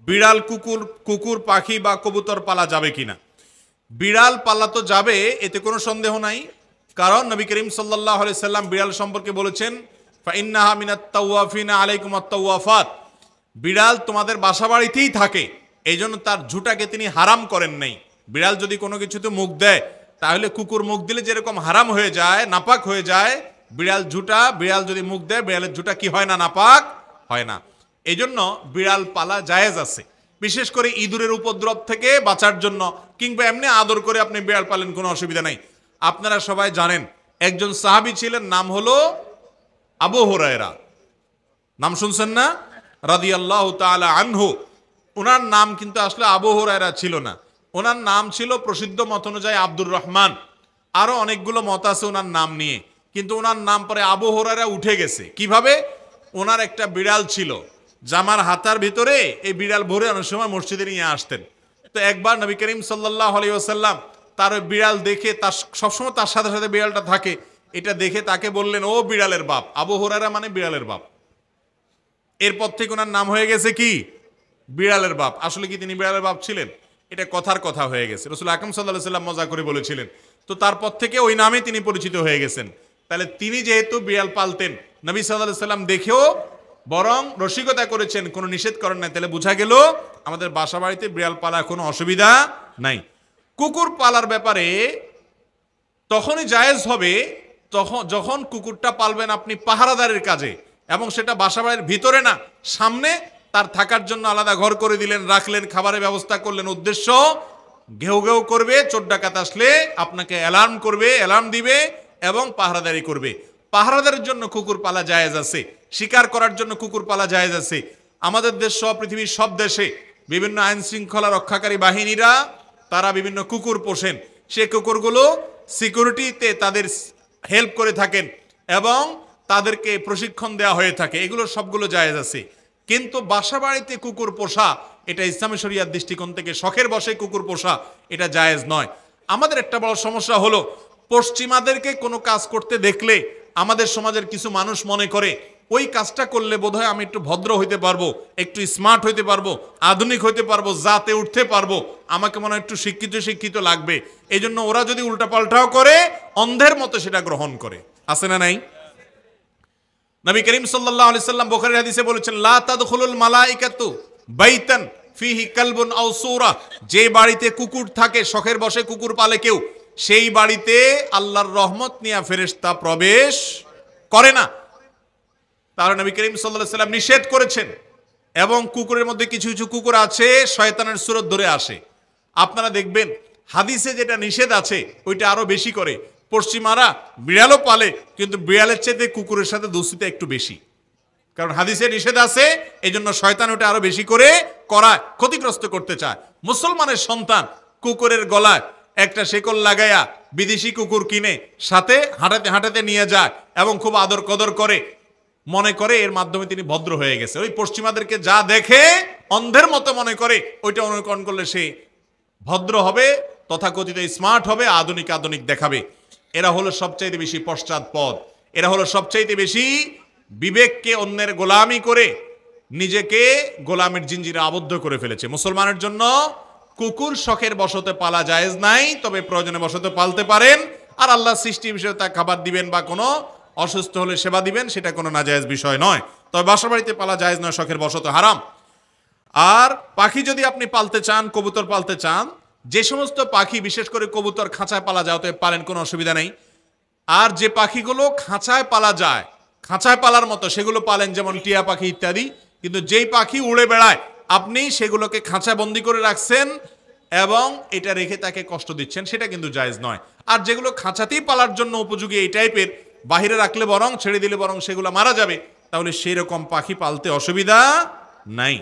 বিড়াল, কুকুর, কুকুর, পাখি বা কবুতর পালা যাবে কিনা? বিড়াল পালা তো যাবে, এতে কোনো সন্দেহ নাই। কারণ নবী করিম সাল্লাল্লাহু আলাইহি সাল্লাম বিড়াল সম্পর্কে বলেছেন, ফাইন্নাহা মিনাত তাওয়াফিনা আলাইকুম আত-তাওয়াফাত, বিড়াল তোমাদের বাসা বাড়িতেই থাকে, এই জন্য তার ঝুঁটাকে তিনি হারাম করেন নাই। বিড়াল যদি কোনো কিছুতে মুখ দেয়, তাহলে কুকুর মুখ দিলে যেরকম হারাম হয়ে যায়, নাপাক হয়ে যায়, বিড়াল যদি মুখ দেয়, বিড়ালের ঝুঁটা কি হয় না? নাপাক হয় না। এই জন্য বিড়াল পালা জায়েজ আছে, বিশেষ করে ইঁদুরের উপদ্রব থেকে বাঁচার জন্য, কিংবা এমনি আদর করে আপনি বিড়াল পালেন, কোনো অসুবিধা নাই। আপনারা সবাই জানেন একজন সাহাবী ছিলেন, নাম হলো আবু হুরায়রা, নাম শুনছেন না? রাদিয়াল্লাহু তাআলা আনহু। ওনার নাম কিন্তু আসলে আবু হুরায়রা ছিল না, ওনার নাম ছিল প্রসিদ্ধ মত অনুযায়ী আব্দুর রহমান। আরো অনেকগুলো মত আছে ওনার নাম নিয়ে, কিন্তু ওনার নাম পরে আবু হুরায়রা উঠে গেছে। কিভাবে? ওনার একটা বিড়াল ছিল, জামার হাতার ভিতরে এই বিড়াল ভরে অনেক সময় মসজিদে নিয়ে আসতেন। তো একবার নবী করিম সাল্লাল্লাহু আলাইহি ওয়াসাল্লাম তার ওই বিড়াল দেখে, তার সবসময় তার সাথে সাথে বিড়ালটা থাকে, এটা দেখে তাকে বললেন, ও বিড়ালের বাপ। আবু হুরায়রা মানে বিড়ালের বাপ। এরপর থেকে ওনার নাম হয়ে গেছে কি? বিড়ালের বাপ। আসলে কি তিনি বিড়ালের বাপ ছিলেন? এটা কথার কথা হয়ে গেছে, রাসূল আকরাম সাল্লাল্লাহু আলাইহি ওয়াসাল্লাম মজা করে বলেছিলেন। তো তারপর থেকে ওই নামে তিনি পরিচিত হয়ে গেছেন। তাহলে তিনি যেহেতু বিড়াল পালতেন, নবী সাল্লাল্লাহু আলাইহি ওয়াসাল্লাম দেখেও বরং রসিকতা করেছেন, কোনো নিষেধ করেন নাই। তাহলে বোঝা গেল আমাদের বাসা বাড়িতে বিড়াল পালা কোনো অসুবিধা নাই। কুকুর পালার ব্যাপারে তখনই জায়েজ হবে যখন কুকুরটা পালবেন আপনি পাহারাদারের কাজে, এবং সেটা বাসাবাড়ির ভিতরে না, সামনে তার থাকার জন্য আলাদা ঘর করে দিলেন, রাখলেন, খাবারের ব্যবস্থা করলেন। উদ্দেশ্য ঘেউ ঘেউ করবে, চোর ডাকাত আসলে আপনাকে অ্যালার্ম করবে, অ্যালার্ম দিবে এবং পাহারাদারি করবে। পাহারাদারের জন্য কুকুর পালা জায়েজ আছে, শিকার করার জন্য কুকুর পালা জায়েজ আছে। আমাদের দেশ সহ পৃথিবীর সব দেশে বিভিন্ন আইন শৃঙ্খলা রক্ষাকারী বাহিনীরা তারা বিভিন্ন কুকুর পোষেন। সে কুকুরগুলো সিকিউরিটিতে তাদের হেল্প করে থাকেন এবং তাদেরকে প্রশিক্ষণ দেওয়া হয়ে থাকে, এগুলো সবগুলো জায়েজ আছে। কিন্তু বাসা বাড়িতে কুকুর পোষা, এটা ইসলামী শরিয়ার দৃষ্টিকোণ থেকে শখের বশে কুকুর পোষা, এটা জায়েজ নয়। আমাদের একটা বড় সমস্যা হলো, পশ্চিমাদেরকে কোনো কাজ করতে দেখলে আমাদের সমাজের কিছু মানুষ মনে করে ওই কাজটা করলে বোধহয় আমি একটু ভদ্র হইতে পারবো, একটু স্মার্ট হইতে পারবো, আধুনিক হইতে পারবো, জাতে উঠতে পারবো, আমাকে মনে হয় একটু শিক্ষিত লাগবে। এই জন্য ওরা যদি উল্টাপাল্টাও করে, অন্ধের মতো সেটা গ্রহণ করে। আছে না নাই? নবী করিম সাল্লাল্লাহু আলাইহি সাল্লাম বুখারীর হাদিসে বলেছেন, লা তাদখুলুল মালাইকাতু বাইতান ফিহি কালবুন আও সূরা, যে বাড়িতে কুকুর থাকে, শখের বশে কুকুর পালে কেউ, সেই বাড়িতে আল্লাহর রহমত নিয়ে ফেরেশতা প্রবেশ করে না। তাহলে নবী করিম সাল্লাল্লাহু আলাইহি সাল্লাম নিষেধ করেছেন। এবং কুকুরের মধ্যে কিছু কিছু কুকুর আছে শয়তানের সুরত ধরে আসে। আপনারা দেখবেন হাদিসে যেটা নিষেধ আছে ওইটা আরো বেশি করে। পশ্চিমারা বিড়ালও পালে, কিন্তু বিড়ালের চেয়ে কুকুরের সাথে দোস্তিটা একটু বেশি, কারণ হাদিসে নিষেধ আছে, এই জন্য শয়তান ওটা আরো বেশি করে করায়, ক্ষতিগ্রস্ত করতে চায়। মুসলমানের সন্তান কুকুরের গলায় একটা শেকল লাগাইয়া বিদেশি কুকুর কিনে সাথে হাঁটাতে হাঁটাতে নিয়ে যায় এবং খুব আদর কদর করে, মনে করে এর মাধ্যমে তিনি ভদ্র হয়ে গেছে। ওই পশ্চিমাদেরকে যা দেখে অন্ধের মতো মনে করে, ওইটা অনুকরণ করলে সে ভদ্র হবে, তথাকথিত স্মার্ট হবে, আধুনিক দেখাবে। এরা হলো সবচাইতে বেশি পশ্চাৎপদ, এরা হলো সবচাইতে বেশি বিবেককে অন্যের গোলামি করে নিজেকে গোলামের জিঞ্জিরে আবদ্ধ করে ফেলেছে। মুসলমানের জন্য কুকুর শখের বশতে পালা জায়েজ নাই, তবে প্রয়োজনে বশতে পালতে পারেন। আর আল্লাহ সৃষ্টি বিষয়ে তা খাবার দিবেন বা কোনো অসুস্থ হলে সেবা দিবেন, সেটা কোনো নাজায়েজ বিষয় নয়। তবে বাসা বাড়িতে পালা জায়েজ নয়, শখের বশতে হারাম। আর পাখি যদি আপনি পালতে চান, কবুতর পালতে চান, যে সমস্ত পাখি, বিশেষ করে কবুতর খাঁচায় পালা যায়, অতএব পালেন, কোনো অসুবিধা নেই। আর যে পাখিগুলো খাঁচায় পালা যায়, খাঁচায় পালার মতো, সেগুলো পালেন, যেমন টিয়া পাখি ইত্যাদি। কিন্তু যেই পাখি উড়ে বেড়ায়, আপনি সেগুলোকে খাঁচা বন্দি করে রাখছেন এবং এটা রেখে তাকে কষ্ট দিচ্ছেন, সেটা কিন্তু জায়েজ নয়। আর যেগুলো খাঁচাতেই পালার জন্য উপযোগী এই টাইপের, বাহিরে রাখলে বরং, ছেড়ে দিলে বরং সেগুলো মারা যাবে, তাহলে সেই রকম পাখি পালতে অসুবিধা নাই।